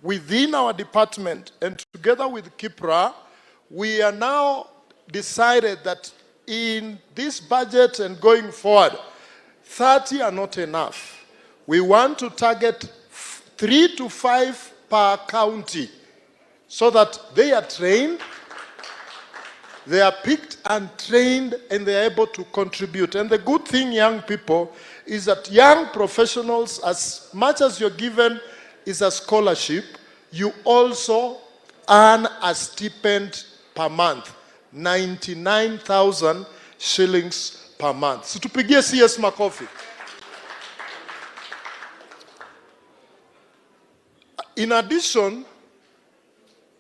within our department and together with Kipra, we are now decided that in this budget and going forward, 30 are not enough. We want to target 3 to 5 per county so that they are trained, they are picked and trained, and they are able to contribute. And the good thing, young people, is that young professionals, as much as you're given is a scholarship, you also earn a stipend per month, 99,000 shillings per month. So tupigie CS makofi. In addition,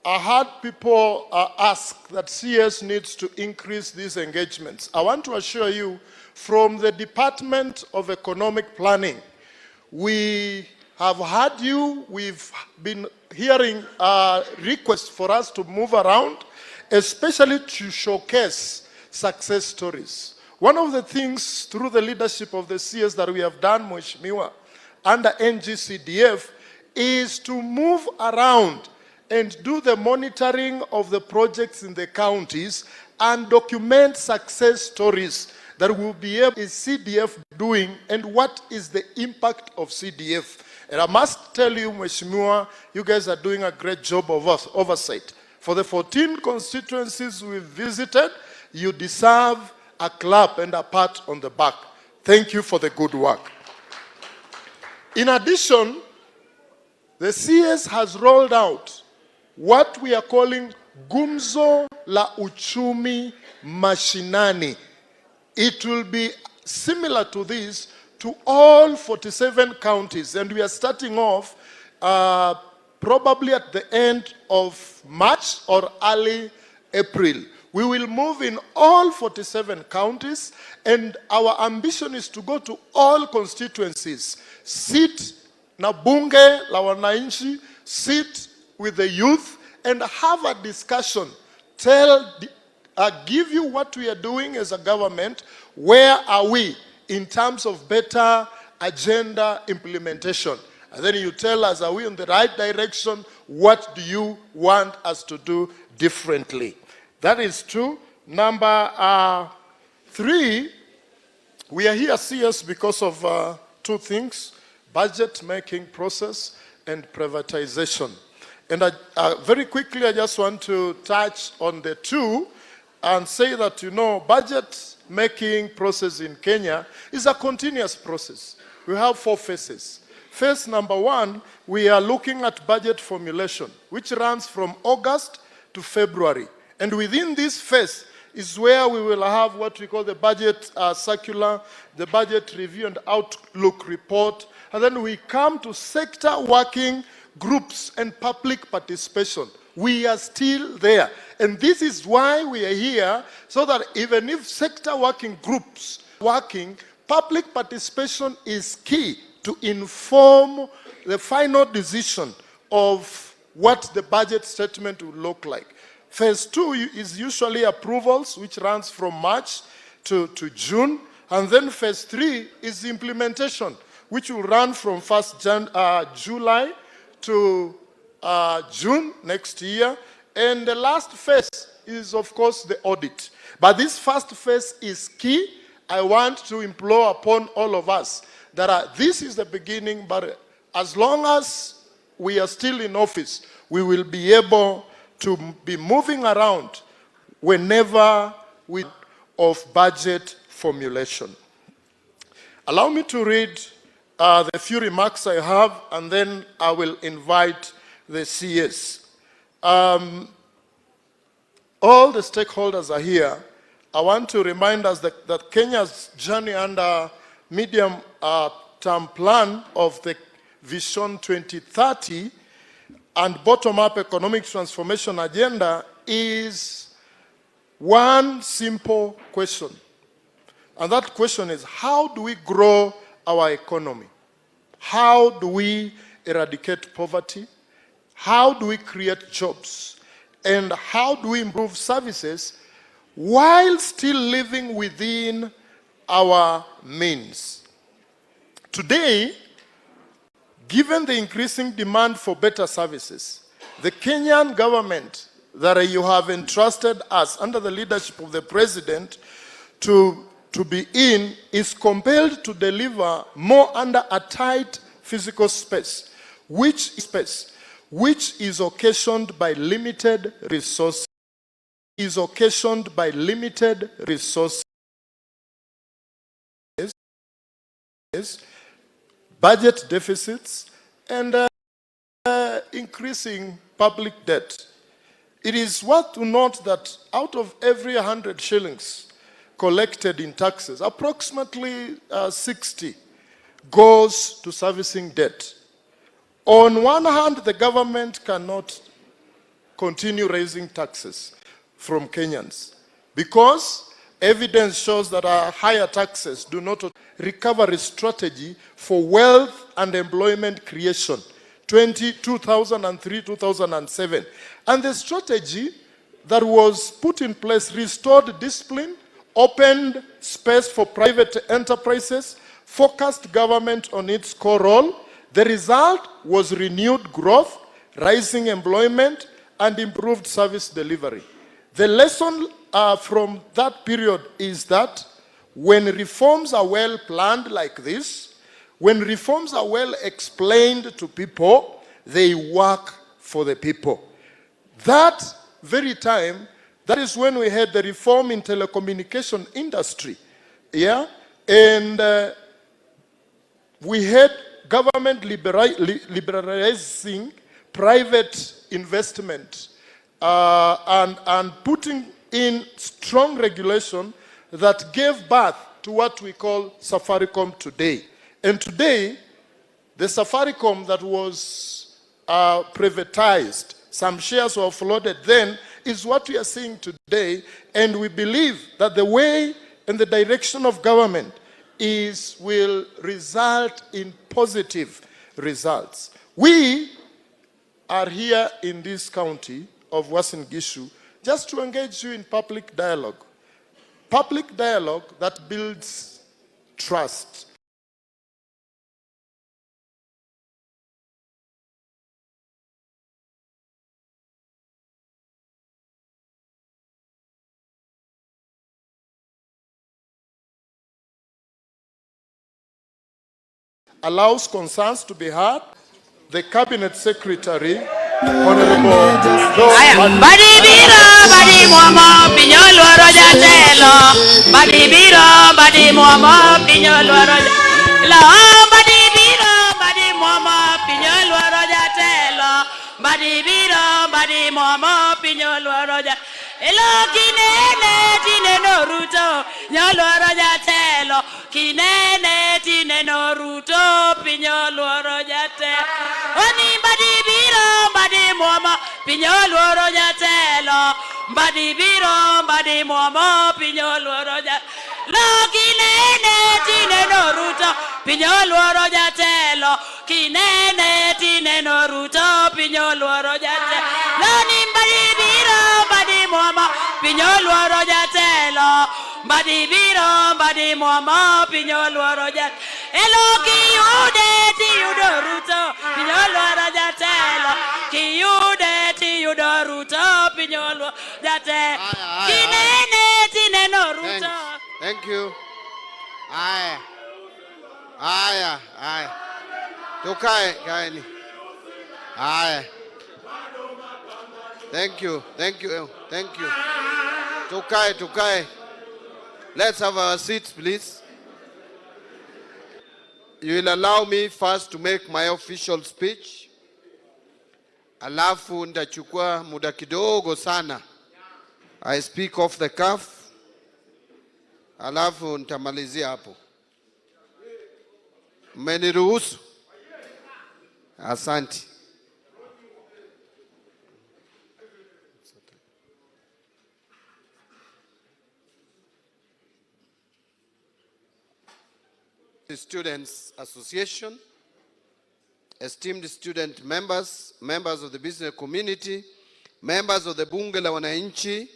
I had people ask that CS needs to increase these engagements. I want to assure you, from the Department of Economic Planning, we have heard you. We've been hearing requests for us to move around, especially to showcase success stories. One of the things through the leadership of the CS that we have done, Mheshimiwa, under NGCDF, is to move around and do the monitoring of the projects in the counties and document success stories that will be able is CDF doing and what is the impact of CDF. And I must tell you, Mheshimiwa, you guys are doing a great job of oversight. For the 14 constituencies we visited, you deserve a clap and a pat on the back. Thank you for the good work. In addition, the CS has rolled out what we are calling Gumzo la Uchumi Mashinani. It will be similar to this to all 47 counties, and we are starting off probably at the end of March or early April. We will move in all 47 counties, and our ambition is to go to all constituencies, sit na bunge la wananchi, sit with the youth and have a discussion. Give you what we are doing as a government. Where are we in terms of better agenda implementation? And then you tell us, are we in the right direction? What do you want us to do differently? That is two. Number 3, we are here CS because of 2 things: budget making process and privatization. And very quickly, I just want to touch on the 2 and say that, you know, budget making process in Kenya is a continuous process. We have 4 phases. Phase number 1, we are looking at budget formulation, which runs from August to February. And within this phase is where we will have what we call the budget circular, the budget review and outlook report. And then we come to sector working groups and public participation. We are still there. And this is why we are here, so that even if sector working groups working, public participation is key to inform the final decision of what the budget statement will look like. Phase 2 is usually approvals, which runs from March to June. And then phase 3 is implementation, which will run from 1st July to June next year. And the last phase is, of course, the audit. But this first phase is key. I want to implore upon all of us that this is the beginning, but as long as we are still in office, we will be able to be moving around whenever we of budget formulation. Allow me to read the few remarks I have, and then I will invite the CS. All the stakeholders are here. I want to remind us that Kenya's journey under medium-term plan of the Vision 2030 and bottom-up economic transformation agenda is one simple question. And that question is, how do we grow our economy? How do we eradicate poverty? How do we create jobs? And how do we improve services while still living within our means? Today, Given the increasing demand for better services, the Kenyan government that you have entrusted us under the leadership of the President to be in is compelled to deliver more under a tight physical space, which is occasioned by limited resources, budget deficits, and increasing public debt. It is worth to note that out of every 100 shillings collected in taxes, approximately 60 goes to servicing debt. On one hand, the government cannot continue raising taxes from Kenyans because evidence shows that our higher taxes do not recovery strategy for wealth and employment creation, 2003-2007. And the strategy that was put in place restored discipline, opened space for private enterprises, focused government on its core role. The result was renewed growth, rising employment, and improved service delivery. The lesson from that period is that when reforms are well planned like this, when reforms are well explained to people, they work for the people. That very time, that is when we had the reform in telecommunication industry. Yeah? And we had government liberalizing private investment and putting in strong regulation that gave birth to what we call Safaricom today. And today, the Safaricom that was privatized, some shares were floated then, is what we are seeing today. And we believe that the way and the direction of government will result in positive results. We are here in this county of Uasin Gishu just to engage you in public dialogue. Public dialogue that builds trust. Allows concerns to be heard. The Cabinet Secretary, Honorable Badibiro, Badimomo, Pinyolo Rojatelo, Badibiro, Badimomo, Pinyolo Rojatelo, Badibiro, Badimomo, Pinyolo Rojatelo, Badibiro, Badimomo, Pinyolo Rojatelo. Elo kinene tine no Ruto, nyolo rojatelo. Kinene tine no Ruto, pinyolo rojatelo. Oni badibiro, badimomo, pinyolo rojatelo. Badibiro, badimomo, pinyolo rojatelo. Lo kinene tine no Ruto, pinyolo rojatelo. Kinene tine no Ruto, pinyolo rojatelo. Loni badibiro, badimomo, pinyolo rojatelo. Badibiro, badimomo, pinyolo rojatelo. Elo kiyude tiyudo Ruto, pinyolo rojatelo. Kiyude tiyudo Ruto, pinyolo rojatelo. Kinene tine no Ruto. Thank you. Aya. Tukae, kaeni. Aya. Thank you. Tukae. Let's have our seats, please. You will allow me first to make my official speech. Alafu ndachukua muda kidogo sana. I speak off the cuff. Alafu nitamalizia hapo. Mmeniruhusu? Asante. The Students Association, esteemed student members, members of the business community, members of the Bunge la Wananchi,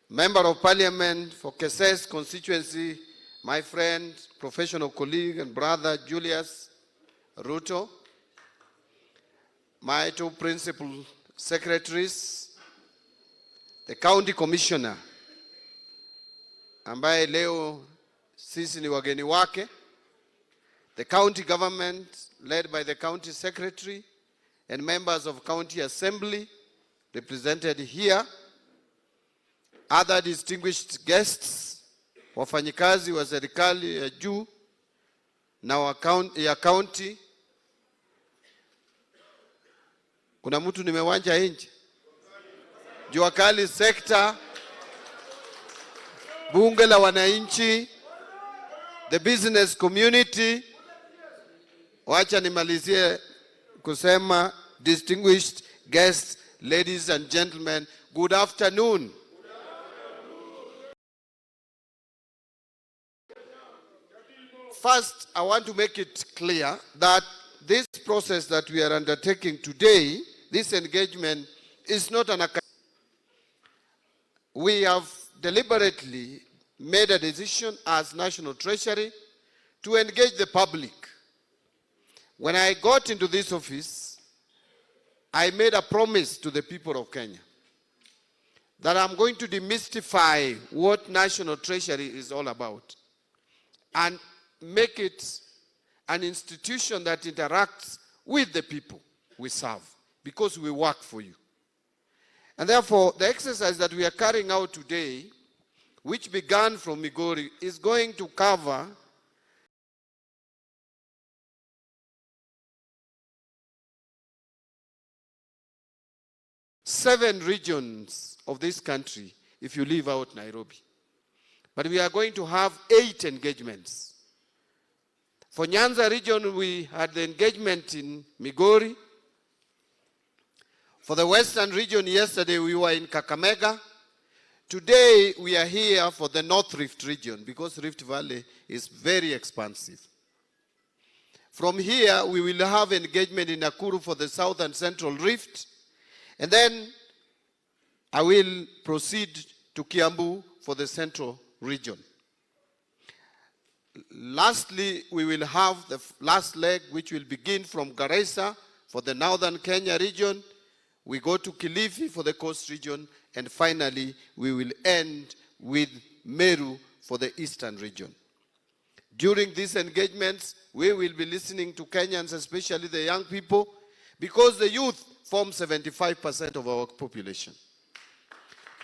Member of Parliament for Keses constituency, my friend, professional colleague and brother Julius Ruto, my two principal secretaries, the county commissioner, ambaye leo sisi ni wageni wake, the county government led by the county secretary and members of county assembly represented here, other distinguished guests, wafanyikazi wa serikali ya juu na ya county. Kuna mtu nimewanja nje? Jua kali sector, bunge la wananchi, the business community. Wacha nimalizie kusema, distinguished guests, ladies and gentlemen, good afternoon. First, I want to make it clear that this process that we are undertaking today, this engagement, is not an academic. We have deliberately made a decision as National Treasury to engage the public. When I got into this office, I made a promise to the people of Kenya that I'm going to demystify what National Treasury is all about and make it an institution that interacts with the people we serve, because we work for you. And therefore, the exercise that we are carrying out today, which began from Migori, is going to cover seven regions of this country if you leave out Nairobi. But we are going to have 8 engagements. For Nyanza region, we had the engagement in Migori. For the Western region, yesterday we were in Kakamega. Today we are here for the North Rift region because Rift Valley is very expansive. From here, we will have engagement in Nakuru for the South and Central Rift. And then I will proceed to Kiambu for the Central region. Lastly, we will have the last leg, which will begin from Garissa for the Northern Kenya region. We go to Kilifi for the Coast region. And finally, we will end with Meru for the Eastern region. During these engagements, we will be listening to Kenyans, especially the young people, because the youth form 75% of our population.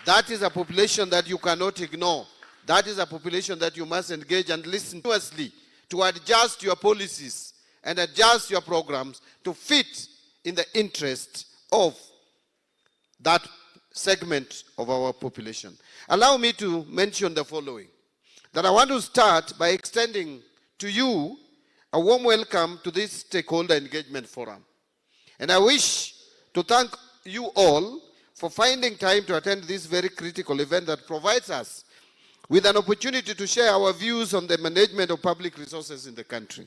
That is a population that you cannot ignore. That is a population that you must engage and listen continuously to adjust your policies and adjust your programs to fit in the interest of that segment of our population. Allow me to mention the following. That I want to start by extending to you a warm welcome to this stakeholder engagement forum. And I wish to thank you all for finding time to attend this very critical event that provides us with an opportunity to share our views on the management of public resources in the country,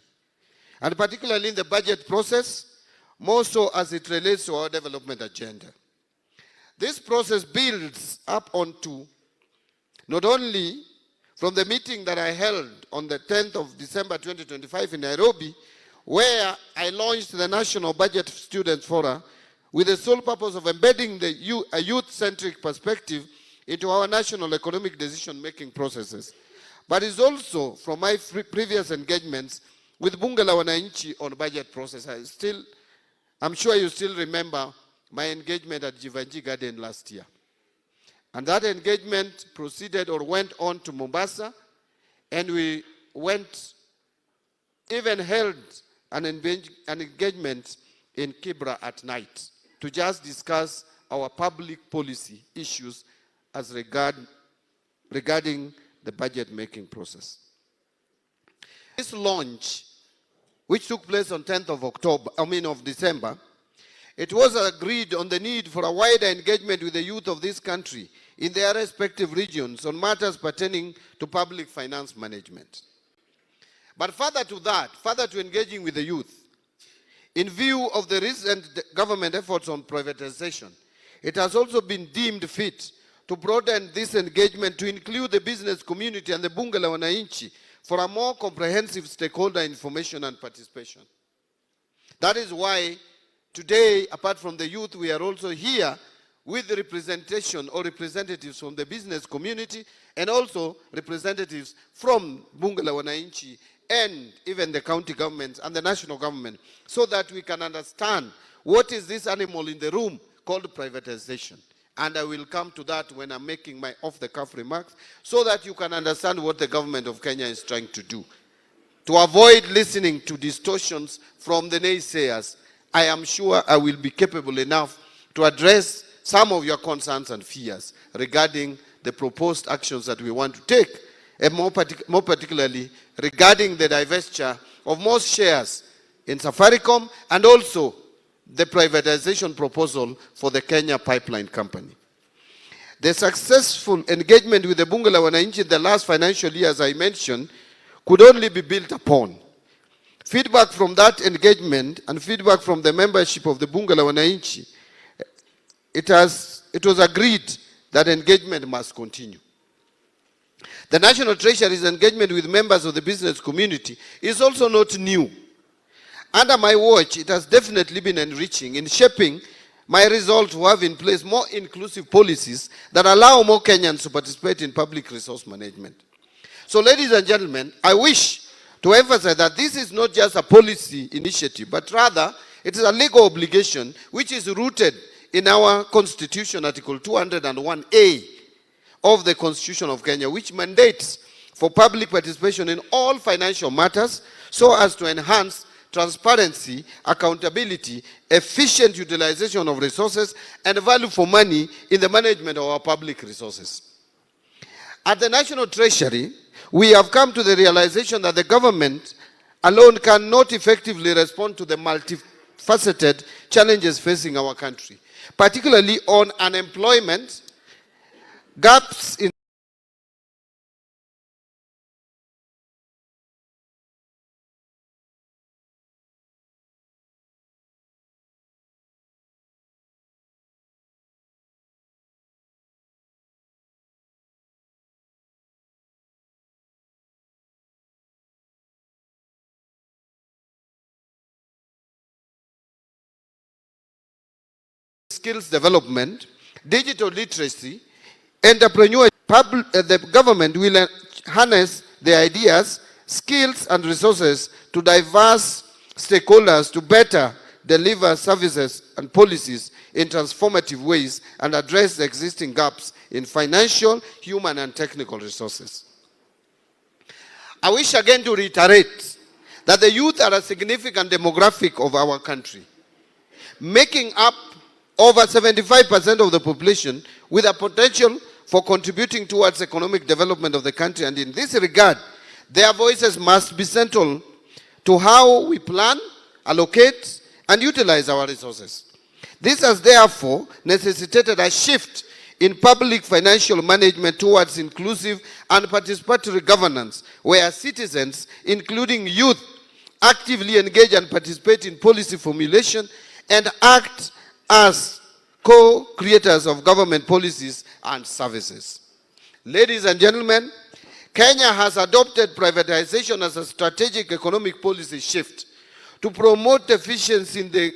and particularly in the budget process, more so as it relates to our development agenda. This process builds up onto not only from the meeting that I held on the 10th of December 2025 in Nairobi, where I launched the National Budget Students Forum with the sole purpose of embedding a youth-centric perspective into our national economic decision-making processes. But it's also from my previous engagements with Bunge la Wananchi on budget process. I'm sure you still remember my engagement at Jivanji Garden last year. And that engagement proceeded or went on to Mombasa, and we even held an engagement in Kibra at night to just discuss our public policy issues as regarding the budget making process. This launch, which took place on 10th of December, it was agreed on the need for a wider engagement with the youth of this country in their respective regions on matters pertaining to public finance management. But further to that, further to engaging with the youth, in view of the recent government efforts on privatization, it has also been deemed fit to broaden this engagement to include the business community and the Bunge la Wananchi for a more comprehensive stakeholder information and participation. That is why today, apart from the youth, we are also here with the representation or representatives from the business community and also representatives from Bunge la Wananchi and even the county governments and the national government, so that we can understand what is this animal in the room called privatization. And I will come to that when I'm making my off-the-cuff remarks, so that you can understand what the government of Kenya is trying to do. To avoid listening to distortions from the naysayers, I am sure I will be capable enough to address some of your concerns and fears regarding the proposed actions that we want to take, and more particularly regarding the divestiture of most shares in Safaricom and also the privatization proposal for the Kenya Pipeline Company. The successful engagement with the Bunge la Wananchi in the last financial year, as I mentioned, could only be built upon. Feedback from that engagement and feedback from the membership of the Bunge la Wananchi, it was agreed that engagement must continue. The National Treasury's engagement with members of the business community is also not new. Under my watch, it has definitely been enriching in shaping my resolve to have in place more inclusive policies that allow more Kenyans to participate in public resource management. So, ladies and gentlemen, I wish to emphasize that this is not just a policy initiative, but rather it is a legal obligation which is rooted in our Constitution, Article 201A of the Constitution of Kenya, which mandates for public participation in all financial matters so as to enhance transparency, accountability, efficient utilization of resources, and value for money in the management of our public resources. At the National Treasury, we have come to the realization that the government alone cannot effectively respond to the multifaceted challenges facing our country, particularly on unemployment, gaps in skills development, digital literacy, entrepreneurship. The government will harness the ideas, skills, and resources to diverse stakeholders to better deliver services and policies in transformative ways and address the existing gaps in financial, human, and technical resources. I wish again to reiterate that the youth are a significant demographic of our country, making up over 75% of the population, with a potential for contributing towards economic development of the country. And in this regard, their voices must be central to how we plan, allocate, and utilize our resources. This has therefore necessitated a shift in public financial management towards inclusive and participatory governance, where citizens, including youth, actively engage and participate in policy formulation and act as co-creators of government policies and services. Ladies and gentlemen, Kenya has adopted privatization as a strategic economic policy shift to promote efficiency in the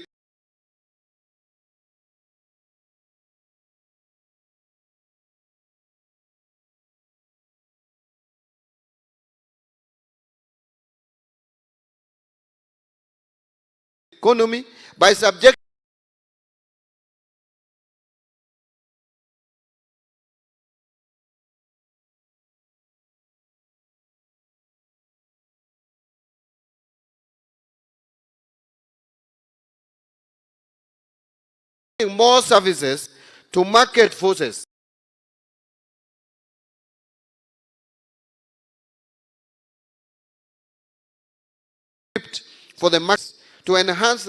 economy by subjecting more services to market forces. For the market to enhance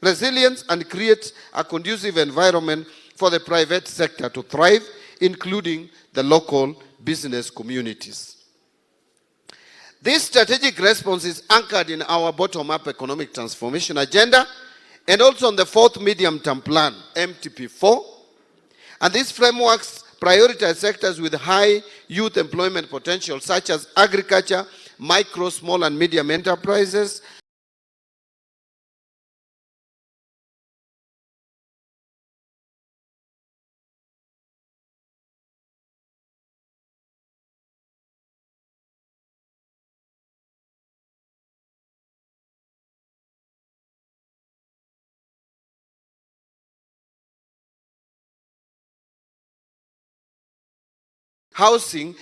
resilience, and create a conducive environment for the private sector to thrive, including the local business communities. This strategic response is anchored in our bottom-up economic transformation agenda and also on the fourth medium-term plan, MTP4. And these frameworks prioritize sectors with high youth employment potential, such as agriculture, micro, small, and medium enterprises, housing.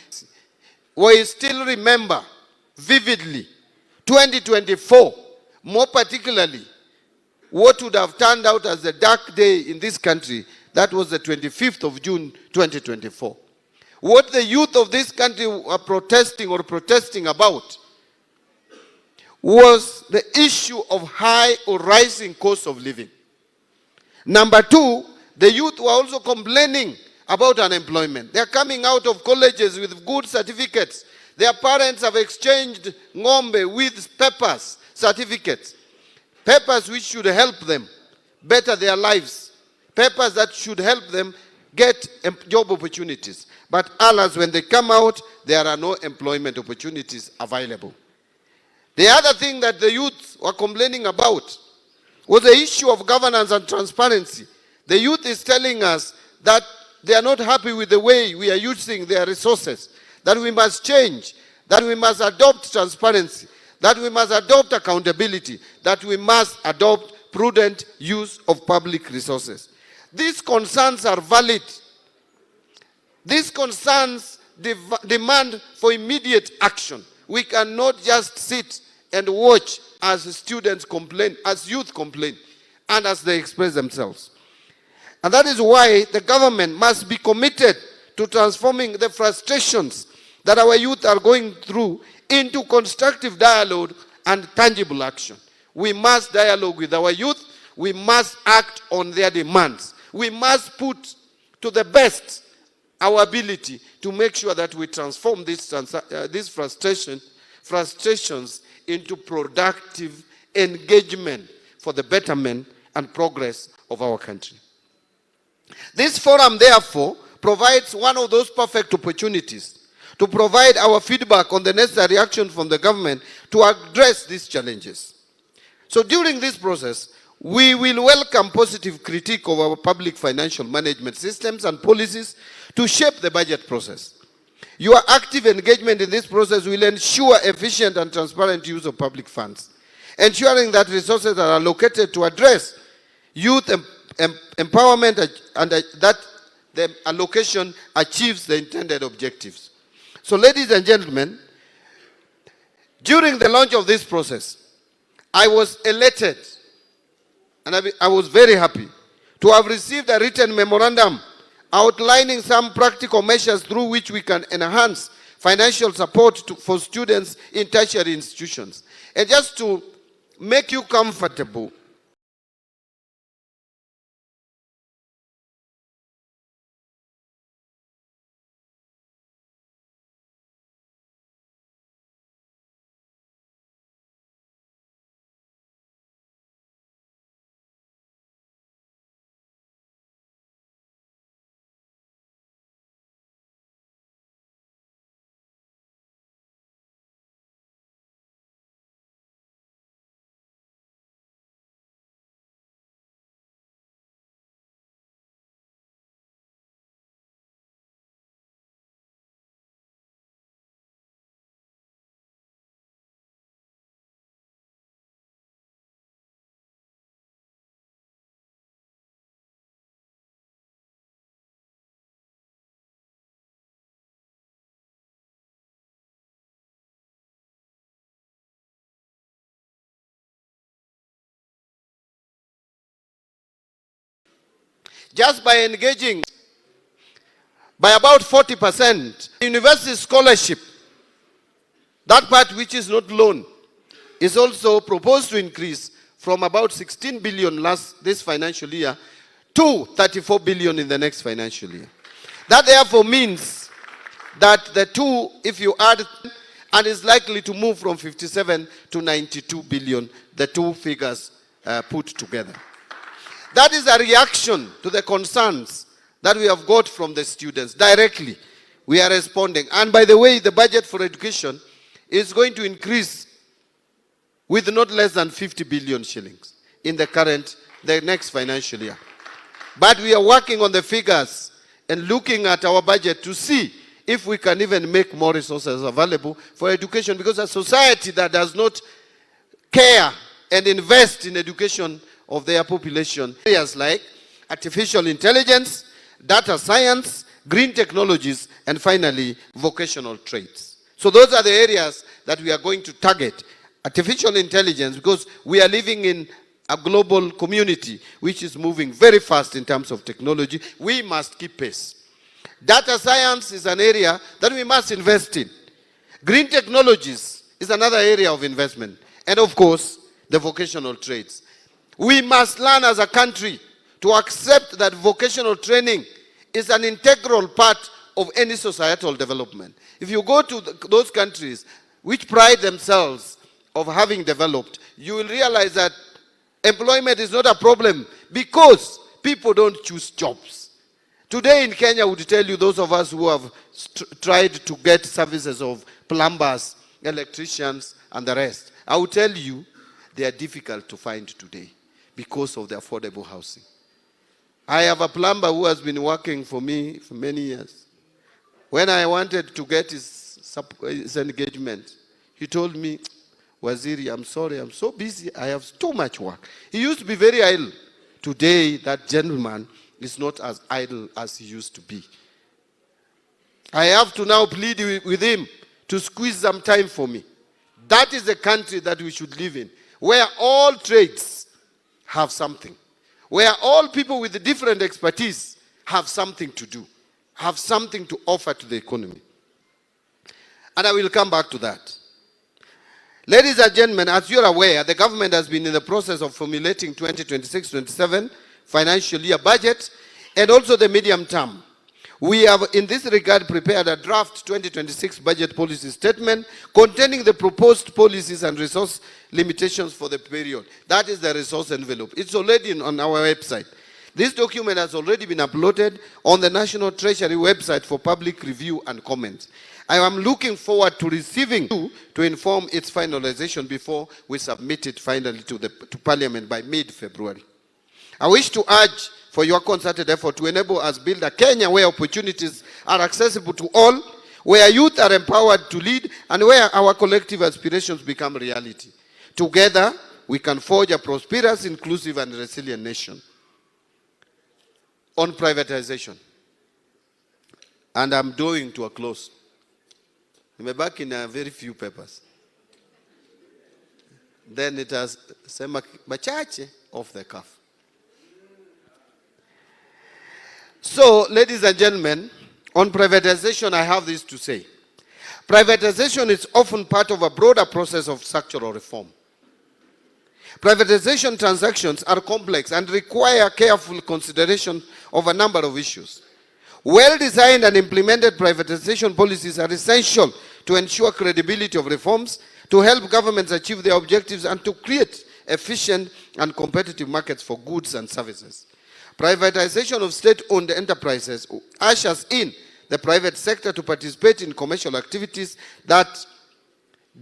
We still remember vividly 2024, more particularly what would have turned out as a dark day in this country. That was the 25th of June 2024. What the youth of this country were protesting about was the issue of high or rising cost of living. Number two, the youth were also complaining about unemployment. They are coming out of colleges with good certificates. Their parents have exchanged ng'ombe with papers, certificates. Papers which should help them better their lives. Papers that should help them get job opportunities. But alas, when they come out, there are no employment opportunities available. The other thing that the youth were complaining about was the issue of governance and transparency. The youth is telling us that they are not happy with the way we are using their resources, that we must change, that we must adopt transparency, that we must adopt accountability, that we must adopt prudent use of public resources. These concerns are valid. These concerns demand for immediate action. We cannot just sit and watch as students complain, as youth complain, and as they express themselves. And that is why the government must be committed to transforming the frustrations that our youth are going through into constructive dialogue and tangible action. We must dialogue with our youth. We must act on their demands. We must put to the best our ability to make sure that we transform these frustrations into productive engagement for the betterment and progress of our country. This forum, therefore, provides one of those perfect opportunities to provide our feedback on the necessary action from the government to address these challenges. So during this process, we will welcome positive critique of our public financial management systems and policies to shape the budget process. Your active engagement in this process will ensure efficient and transparent use of public funds, ensuring that resources are allocated to address youth empowerment and that the allocation achieves the intended objectives. So, ladies and gentlemen, during the launch of this process, I was elated and I was very happy to have received a written memorandum outlining some practical measures through which we can enhance financial support for students in tertiary institutions. And just to make you comfortable, just by engaging by about 40%, university scholarship, that part which is not loan, is also proposed to increase from about 16 billion this financial year to 34 billion in the next financial year. That therefore means that the two, if you add, and is likely to move from 57 to 92 billion, the two figures put together. That is a reaction to the concerns that we have got from the students directly. We are responding. And by the way, the budget for education is going to increase with not less than 50 billion shillings in the next financial year. But we are working on the figures and looking at our budget to see if we can even make more resources available for education, because a society that does not care and invest in education of their population, areas like artificial intelligence, data science, green technologies, and finally, vocational trades. So those are the areas that we are going to target. Artificial intelligence, because we are living in a global community which is moving very fast in terms of technology. We must keep pace. Data science is an area that we must invest in. Green technologies is another area of investment. And of course, the vocational trades. We must learn as a country to accept that vocational training is an integral part of any societal development. If you go to those countries which pride themselves of having developed, you will realize that employment is not a problem because people don't choose jobs. Today in Kenya, I would tell you, those of us who have tried to get services of plumbers, electricians, and the rest, I will tell you, they are difficult to find today because of the affordable housing. I have a plumber who has been working for me for many years. When I wanted to get his engagement, he told me, Waziri, I'm sorry, I'm so busy, I have too much work. He used to be very idle. Today, that gentleman is not as idle as he used to be. I have to now plead with him to squeeze some time for me. That is the country that we should live in, where all trades have something, where all people with different expertise have something to do, have something to offer to the economy. And I will come back to that. Ladies and gentlemen, as you're aware, the government has been in the process of formulating 2026-27 financial year budget and also the medium term. We have, in this regard, prepared a draft 2026 budget policy statement containing the proposed policies and resource limitations for the period. That is the resource envelope. It's already on our website. This document has already been uploaded on the National Treasury website for public review and comments. I am looking forward to receiving you to inform its finalization before we submit it finally to Parliament by mid-February. I wish to urge for your concerted effort to enable us build a Kenya where opportunities are accessible to all, where youth are empowered to lead, and where our collective aspirations become reality. Together, we can forge a prosperous, inclusive, and resilient nation. On privatization, and I'm drawing to a close. I'm back in a very few papers. Then it has sema machache off the cuff. So, ladies and gentlemen, on privatization, I have this to say. Privatization is often part of a broader process of structural reform. Privatization transactions are complex and require careful consideration of a number of issues. Well-designed and implemented privatization policies are essential to ensure credibility of reforms, to help governments achieve their objectives, and to create efficient and competitive markets for goods and services. Privatization of state-owned enterprises ushers in the private sector to participate in commercial activities that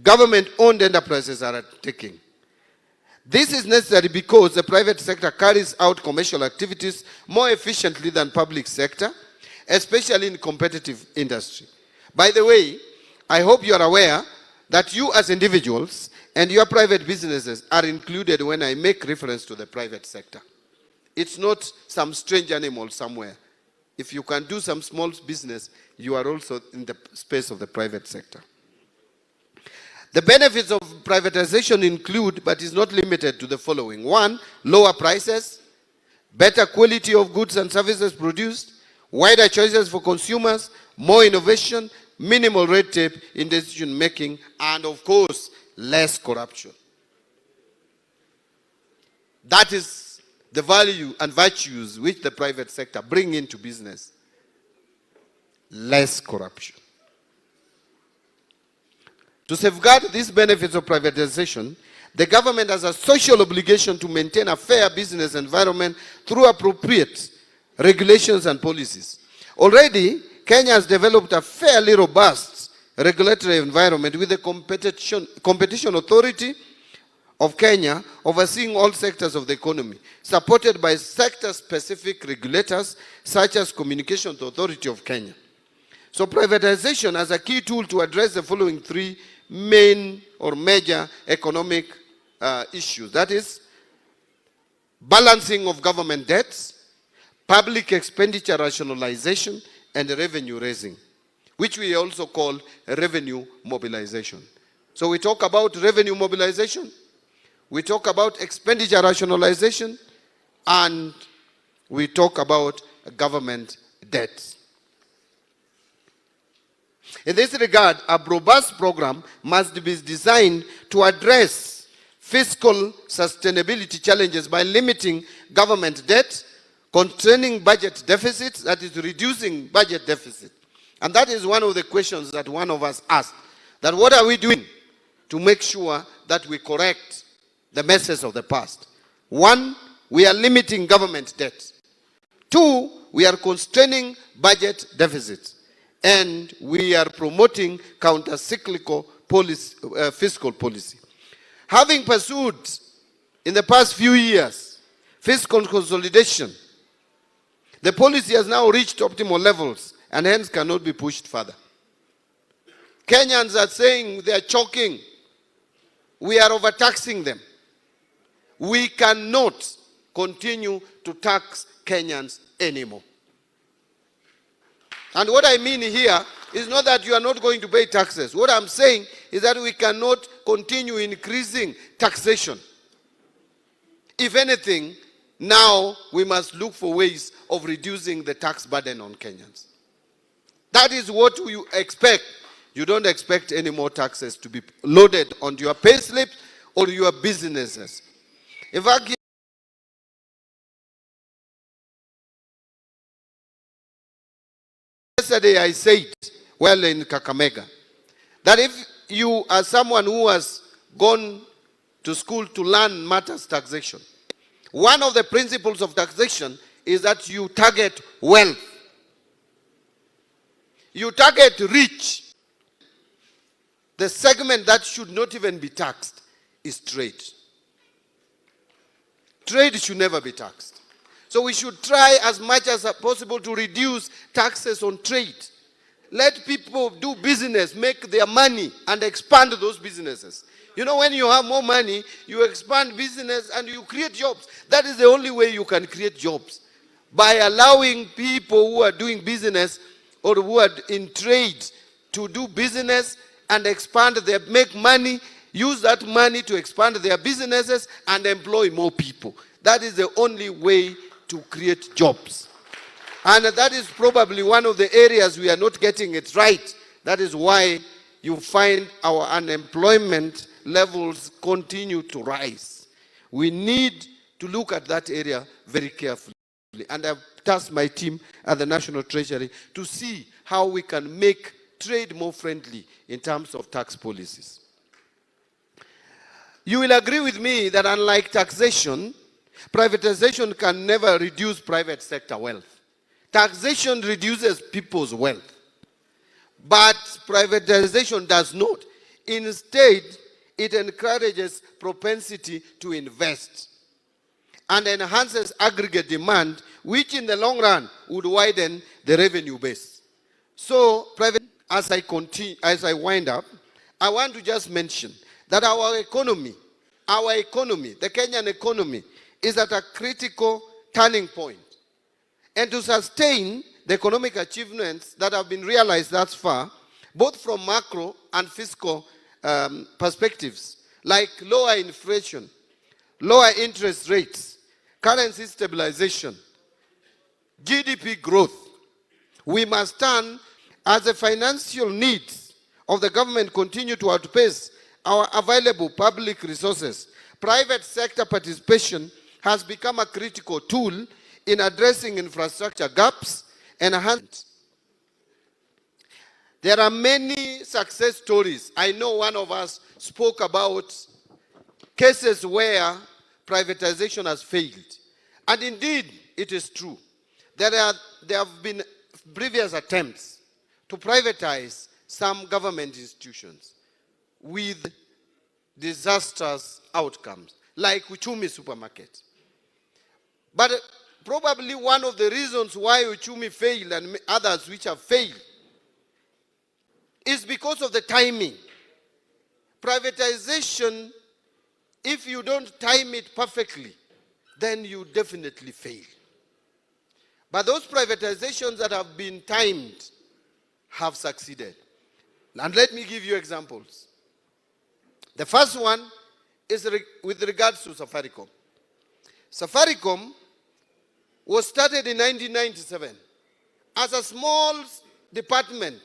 government-owned enterprises are taking. This is necessary because the private sector carries out commercial activities more efficiently than public sector, especially in competitive industry. By the way, I hope you are aware that you as individuals and your private businesses are included when I make reference to the private sector. It's not some strange animal somewhere. If you can do some small business, you are also in the space of the private sector. The benefits of privatization include, but is not limited to, the following. 1, lower prices, better quality of goods and services produced, wider choices for consumers, more innovation, minimal red tape in decision making, and of course, less corruption. That is the value and virtues which the private sector bring into business. Less corruption. To safeguard these benefits of privatization, the government has a social obligation to maintain a fair business environment through appropriate regulations and policies. Already, Kenya has developed a fairly robust regulatory environment with the Competition Authority of Kenya overseeing all sectors of the economy, supported by sector-specific regulators such as Communications Authority of Kenya. So privatization as a key tool to address the following three main or major economic issues. That is, balancing of government debts, public expenditure rationalization, and revenue raising, which we also call revenue mobilization. So we talk about revenue mobilization, we talk about expenditure rationalization, and we talk about government debt. In this regard, a robust program must be designed to address fiscal sustainability challenges by limiting government debt, constraining budget deficits, that is reducing budget deficit. And that is one of the questions that one of us asked, that what are we doing to make sure that we correct the messes of the past? One, we are limiting government debt. Two, we are constraining budget deficits. And we are promoting counter-cyclical policy, fiscal policy. Having pursued in the past few years fiscal consolidation, the policy has now reached optimal levels and hence cannot be pushed further. Kenyans are saying they are choking. We are overtaxing them. We cannot continue to tax Kenyans anymore. And what I mean here is not that you are not going to pay taxes. What I'm saying is that we cannot continue increasing taxation. If anything, now we must look for ways of reducing the tax burden on Kenyans. That is what you expect. You don't expect any more taxes to be loaded onto your payslips or your businesses. In fact, yesterday I said, well, in Kakamega, that if you are someone who has gone to school to learn matters taxation, one of the principles of taxation is that you target wealth. You target rich. The segment that should not even be taxed is trade. Trade should never be taxed. So we should try as much as possible to reduce taxes on trade. Let people do business, make their money, and expand those businesses. You know, when you have more money, you expand business and you create jobs. That is the only way you can create jobs. By allowing people who are doing business or who are in trade to do business and expand their, make money, use that money to expand their businesses and employ more people. That is the only way to create jobs. And that is probably one of the areas we are not getting it right. That is why you find our unemployment levels continue to rise. We need to look at that area very carefully. And I've tasked my team at the National Treasury to see how we can make trade more friendly in terms of tax policies. You will agree with me that unlike taxation, privatization can never reduce private sector wealth. Taxation reduces people's wealth, but privatization does not. Instead, it encourages propensity to invest and enhances aggregate demand, which in the long run would widen the revenue base. So, as I wind up, I want to just mention that our economy, the Kenyan economy, is at a critical turning point. And to sustain the economic achievements that have been realized thus far, both from macro and fiscal perspectives, like lower inflation, lower interest rates, currency stabilization, GDP growth, we must turn as the financial needs of the government continue to outpace our available public resources. Private sector participation has become a critical tool in addressing infrastructure gaps and enhancement. There are many success stories. I know one of us spoke about cases where privatization has failed. And indeed, it is true there have been previous attempts to privatize some government institutions with disastrous outcomes, like Uchumi Supermarket. But probably one of the reasons why Uchumi failed and others which have failed is because of the timing. Privatization, if you don't time it perfectly, then you definitely fail. But those privatizations that have been timed have succeeded. And let me give you examples. The first one is with regards to Safaricom. Safaricom was started in 1997 as a small department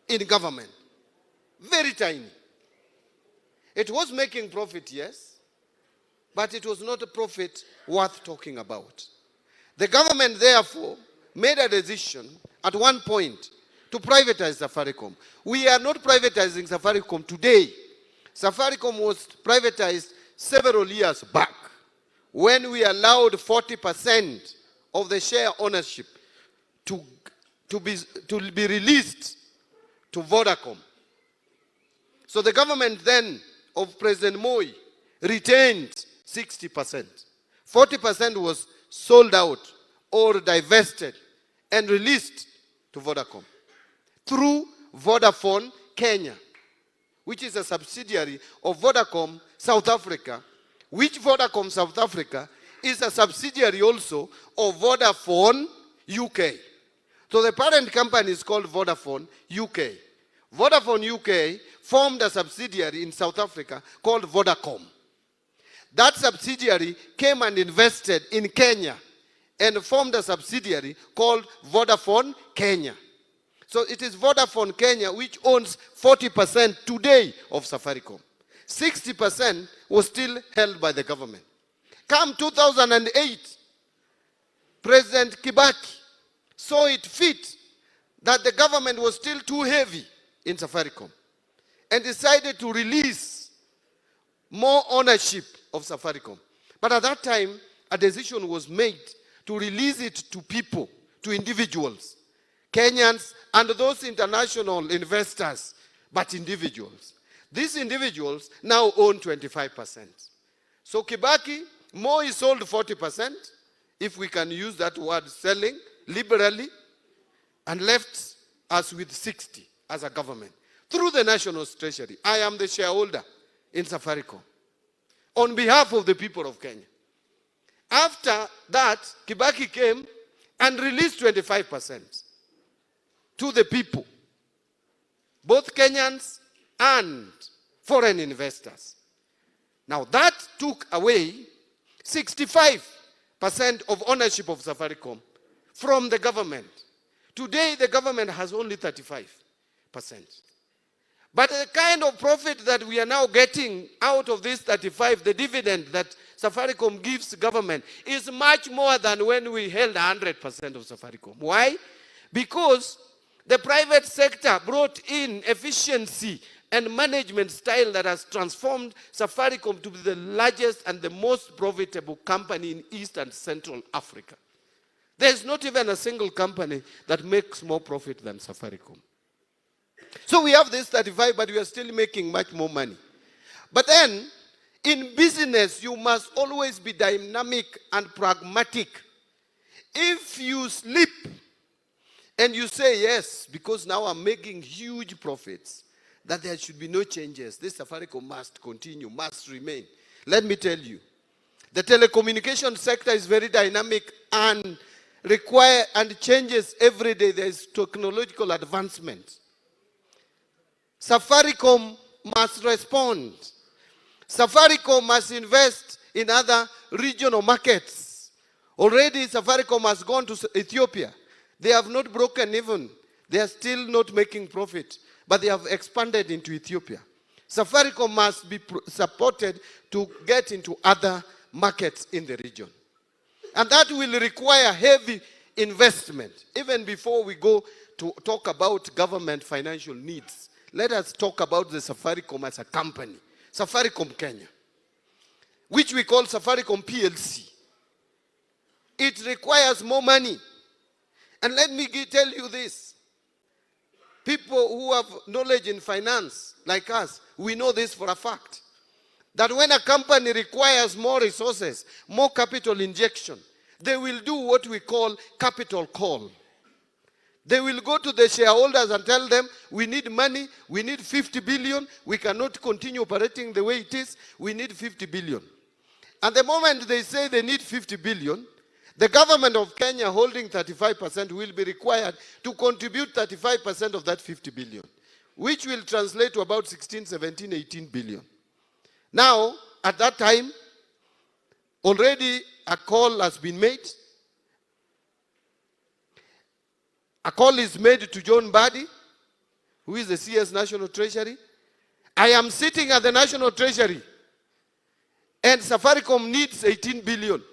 in government, very tiny. It was making profit, yes, but it was not a profit worth talking about. The government, therefore, made a decision at one point to privatize Safaricom. We are not privatizing Safaricom today. Safaricom was privatized several years back when we allowed 40% of the share ownership to be released to Vodacom. So the government then of President Moi retained 60%. 40% was sold out or divested and released to Vodacom through Vodafone Kenya, which is a subsidiary of Vodacom South Africa, which Vodacom South Africa is a subsidiary also of Vodafone UK. So the parent company is called Vodafone UK. Vodafone UK formed a subsidiary in South Africa called Vodacom. That subsidiary came and invested in Kenya and formed a subsidiary called Vodafone Kenya. So it is Vodafone Kenya which owns 40% today of Safaricom. 60% was still held by the government. Come 2008, President Kibaki saw it fit that the government was still too heavy in Safaricom and decided to release more ownership of Safaricom. But at that time, a decision was made to release it to people, to individuals, Kenyans and those international investors, but individuals. These individuals now own 25%. So Kibaki, Moi sold 40%, if we can use that word, selling liberally, and left us with 60 as a government through the National Treasury. I am the shareholder in Safaricom on behalf of the people of Kenya. After that, Kibaki came and released 25% to the people, both Kenyans and foreign investors. Now that took away 65% of ownership of Safaricom from the government. Today, the government has only 35%. But the kind of profit that we are now getting out of this 35, the dividend that Safaricom gives government, is much more than when we held 100% of Safaricom. Why? Because the private sector brought in efficiency and management style that has transformed Safaricom to be the largest and the most profitable company in East and Central Africa. There's not even a single company that makes more profit than Safaricom. So we have this 35, but we are still making much more money. But then, in business, you must always be dynamic and pragmatic. If you sleep and you say, yes, because now I'm making huge profits, that there should be no changes. This Safaricom must continue, must remain. Let me tell you, the telecommunication sector is very dynamic and changes every day. There is technological advancement. Safaricom must respond. Safaricom must invest in other regional markets. Already Safaricom has gone to Ethiopia. They have not broken even. They are still not making profit, but they have expanded into Ethiopia. Safaricom must be supported to get into other markets in the region. And that will require heavy investment. Even before we go to talk about government financial needs, let us talk about the Safaricom as a company. Safaricom Kenya, which we call Safaricom PLC. It requires more money And let me tell you this. People who have knowledge in finance, like us, we know this for a fact. That when a company requires more resources, more capital injection, they will do what we call capital call. They will go to the shareholders and tell them, we need money, we need 50 billion, we cannot continue operating the way it is, we need 50 billion. And the moment they say they need 50 billion, the government of Kenya holding 35% will be required to contribute 35% of that 50 billion, which will translate to about 16, 17, 18 billion. Now, at that time, already a call has been made. A call is made to John Mbadi, who is the CS National Treasury. I am sitting at the National Treasury, and Safaricom needs 18 billion.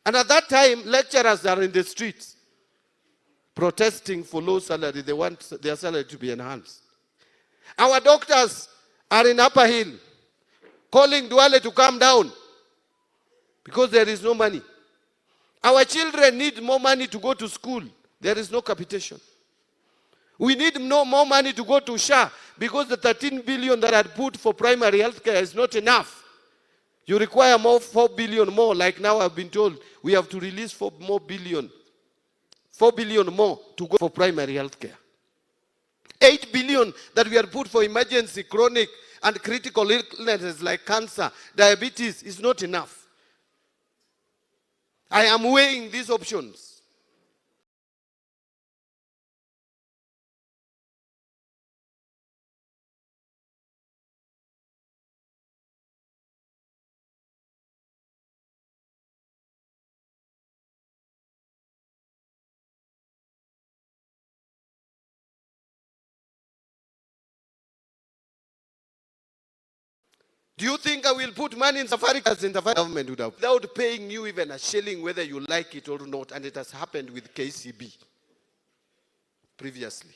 And at that time, lecturers are in the streets protesting for low salary. They want their salary to be enhanced. Our doctors are in Upper Hill calling Duale to come down because there is no money. Our children need more money to go to school. There is no capitation. We need more money to go to SHA because the 13 billion that are put for primary health care is not enough. You require more, 4 billion more. Like now I've been told we have to release 4 billion more to go for primary health care. 8 billion that we are put for emergency, chronic, and critical illnesses like cancer, diabetes is not enough. I am weighing these options. Do you think I will put money in Safaricom? In the government would have, without paying you even a shilling, whether you like it or not, and it has happened with KCB previously.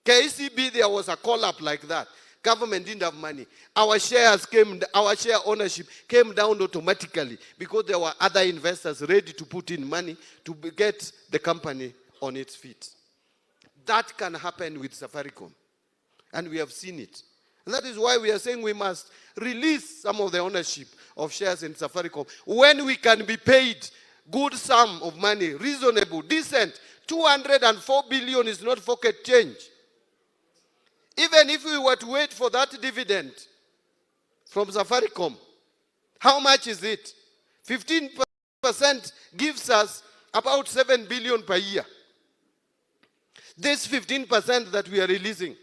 KCB, there was a call-up like that. Government didn't have money. Our share ownership came down automatically because there were other investors ready to put in money to get the company on its feet. That can happen with Safaricom, and we have seen it. And that is why we are saying we must release some of the ownership of shares in Safaricom when we can be paid good sum of money, reasonable, decent. 204 billion is not pocket change. Even if we were to wait for that dividend from Safaricom, how much is it? 15% gives us about 7 billion per year. This 15% that we are releasing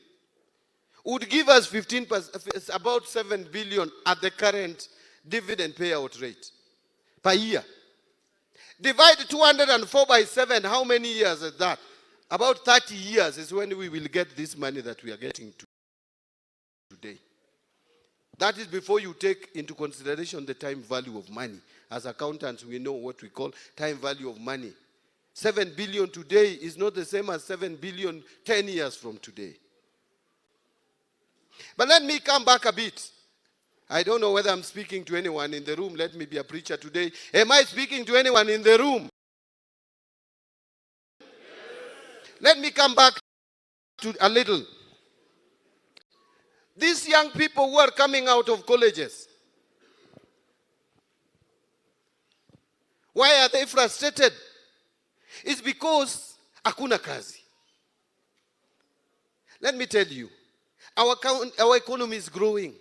would give us 15%, about 7 billion at the current dividend payout rate per year. Divide 204 by 7, how many years is that? About 30 years is when we will get this money that we are getting today. That is before you take into consideration the time value of money. As accountants, we know what we call time value of money. 7 billion today is not the same as 7 billion 10 years from today. But let me come back a bit. I don't know whether I'm speaking to anyone in the room. Let me be a preacher today. Am I speaking to anyone in the room? Yes. Let me come back to a little. These young people who are coming out of colleges, why are they frustrated? It's because hakuna kazi. Let me tell you, our economy is growing.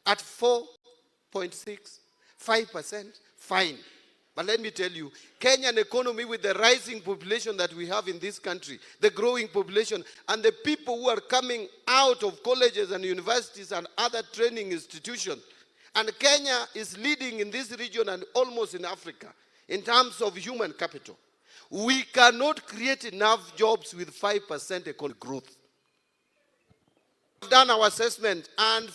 At 4.6, 5%, fine. But let me tell you, Kenyan economy with the rising population that we have in this country, the growing population, and the people who are coming out of colleges and universities and other training institutions, and Kenya is leading in this region and almost in Africa in terms of human capital. We cannot create enough jobs with 5% economic growth. We've done our assessment, and